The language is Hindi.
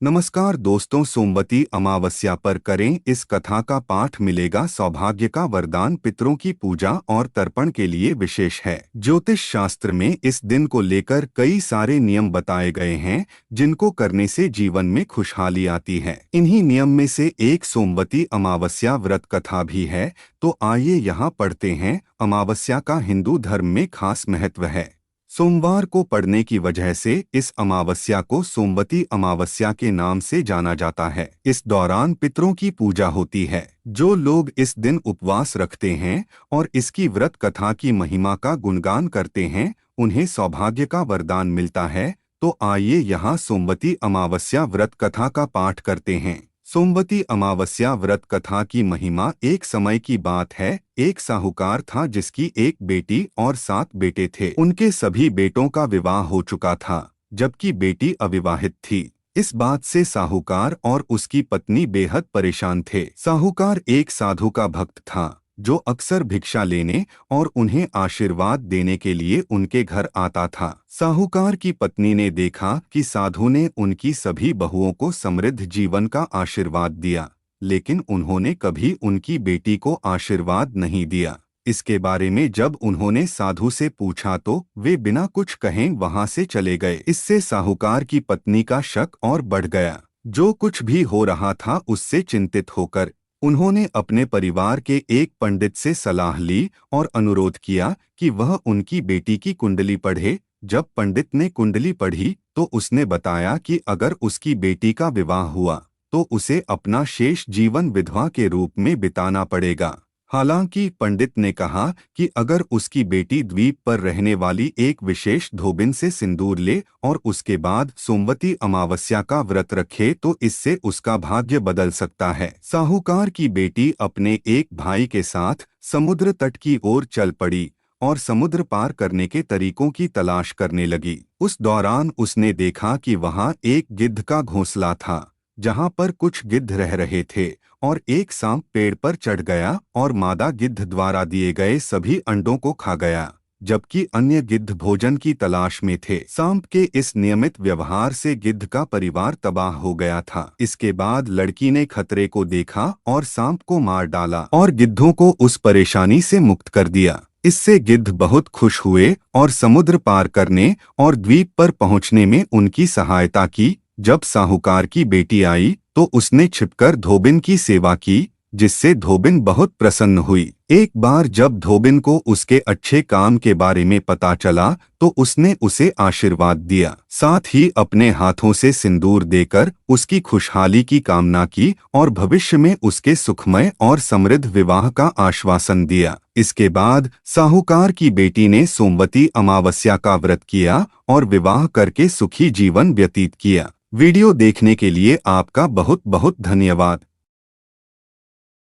नमस्कार दोस्तों, सोमवती अमावस्या पर करें इस कथा का पाठ, मिलेगा सौभाग्य का वरदान। पितरों की पूजा और तर्पण के लिए विशेष है। ज्योतिष शास्त्र में इस दिन को लेकर कई सारे नियम बताए गए हैं, जिनको करने से जीवन में खुशहाली आती है। इन्हीं नियम में से एक सोमवती अमावस्या व्रत कथा भी है। तो आइए यहाँ पढ़ते हैं। अमावस्या का हिंदू धर्म में खास महत्व है। सोमवार को पड़ने की वजह से इस अमावस्या को सोमवती अमावस्या के नाम से जाना जाता है। इस दौरान पितरों की पूजा होती है। जो लोग इस दिन उपवास रखते हैं और इसकी व्रत कथा की महिमा का गुणगान करते हैं, उन्हें सौभाग्य का वरदान मिलता है। तो आइए यहाँ सोमवती अमावस्या व्रत कथा का पाठ करते हैं। सोमवती अमावस्या व्रत कथा की महिमा। एक समय की बात है, एक साहूकार था जिसकी एक बेटी और 7 बेटे थे। उनके सभी बेटों का विवाह हो चुका था, जबकि बेटी अविवाहित थी। इस बात से साहूकार और उसकी पत्नी बेहद परेशान थे। साहूकार एक साधु का भक्त था, जो अक्सर भिक्षा लेने और उन्हें आशीर्वाद देने के लिए उनके घर आता था। साहूकार की पत्नी ने देखा कि साधु ने उनकी सभी बहुओं को समृद्ध जीवन का आशीर्वाद दिया, लेकिन उन्होंने कभी उनकी बेटी को आशीर्वाद नहीं दिया। इसके बारे में जब उन्होंने साधु से पूछा तो वे बिना कुछ कहे वहां से चले गए। इससे साहूकार की पत्नी का शक और बढ़ गया। जो कुछ भी हो रहा था उससे चिंतित होकर उन्होंने अपने परिवार के एक पंडित से सलाह ली और अनुरोध किया कि वह उनकी बेटी की कुंडली पढ़े। जब पंडित ने कुंडली पढ़ी तो उसने बताया कि अगर उसकी बेटी का विवाह हुआ तो उसे अपना शेष जीवन विधवा के रूप में बिताना पड़ेगा। हालांकि पंडित ने कहा कि अगर उसकी बेटी द्वीप पर रहने वाली एक विशेष धोबिन से सिंदूर ले और उसके बाद सोमवती अमावस्या का व्रत रखे तो इससे उसका भाग्य बदल सकता है। साहूकार की बेटी अपने एक भाई के साथ समुद्र तट की ओर चल पड़ी और समुद्र पार करने के तरीकों की तलाश करने लगी। उस दौरान उसने देखा कि वहां एक गिद्ध का घोंसला था, जहां पर कुछ गिद्ध रह रहे थे, और एक सांप पेड़ पर चढ़ गया और मादा गिद्ध द्वारा दिए गए सभी अंडों को खा गया, जबकि अन्य गिद्ध भोजन की तलाश में थे। सांप के इस नियमित व्यवहार से गिद्ध का परिवार तबाह हो गया था। इसके बाद लड़की ने खतरे को देखा और सांप को मार डाला और गिद्धों को उस परेशानी से मुक्त कर दिया। इससे गिद्ध बहुत खुश हुए और समुद्र पार करने और द्वीप पर पहुंचने में उनकी सहायता की। जब साहूकार की बेटी आई तो उसने छिपकर धोबिन की सेवा की, जिससे धोबिन बहुत प्रसन्न हुई। एक बार जब धोबिन को उसके अच्छे काम के बारे में पता चला तो उसने उसे आशीर्वाद दिया, साथ ही अपने हाथों से सिंदूर देकर उसकी खुशहाली की कामना की और भविष्य में उसके सुखमय और समृद्ध विवाह का आश्वासन दिया। इसके बाद साहूकार की बेटी ने सोमवती अमावस्या का व्रत किया और विवाह करके सुखी जीवन व्यतीत किया। वीडियो देखने के लिए आपका बहुत बहुत धन्यवाद।